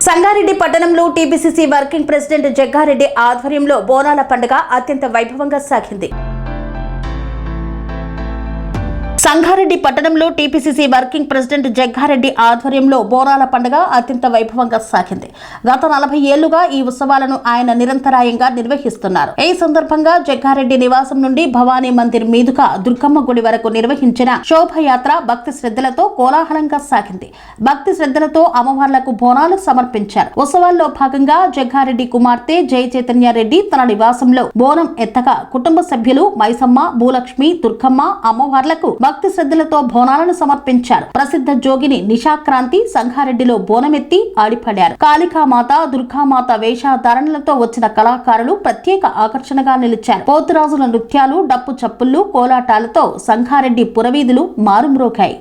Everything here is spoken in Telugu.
సంగారెడ్డి పట్టణంలో టీపీసీసీ వర్కింగ్ ప్రెసిడెంట్ జగ్గారెడ్డి ఆధ్వర్యంలో బోనాల పండుగ అత్యంత వైభవంగా సాగింది. సంగారెడ్డి పట్టణంలో టీపీసీసీ వర్కింగ్ ప్రెసిడెంట్ జగ్గారెడ్డి ఆధ్వర్యంలో బోనాల పండుగ అత్యంత వైభవంగా సాగింది. గత 40 ఏళ్లుగా ఈ ఉత్సవాలను ఆయన నిరంతరాయంగా నిర్వహిస్తున్నారు. ఈ సందర్భంగా జగ్గారెడ్డి నివాసం నుండి భవానీ మందిర్ మీదుగా దుర్గమ్మ గుడి వరకు నిర్వహించిన శోభయాత్ర భక్తి శ్రద్ధలతో కోలాహలంగా సాగింది. భక్తి శ్రద్ధలతో అమ్మవార్లకు బోనాలు సమర్పించారు. ఉత్సవాల్లో భాగంగా జగ్గారెడ్డి కుమార్తె జయ చైతన్యారెడ్డి తన నివాసంలో బోనం ఎత్తగా కుటుంబ సభ్యులు మైసమ్మ, భూలక్ష్మి, దుర్గమ్మ అమ్మవార్లకు భక్తి శ్రద్ధలతో బోనాలను సమర్పించారు. ప్రసిద్ధ జోగిని నిషాక్రాంతి సంగారెడ్డిలో బోనమెత్తి ఆడిపడారు. కాళికామాత, దుర్గామాత వేషధారణలతో వచ్చిన కళాకారులు ప్రత్యేక ఆకర్షణగా నిలిచారు. పోతురాజుల నృత్యాలు, డప్పు చప్పుళ్లు, కోలాటాలతో సంగారెడ్డి పురవీధులు మారుమ్రోగాయి.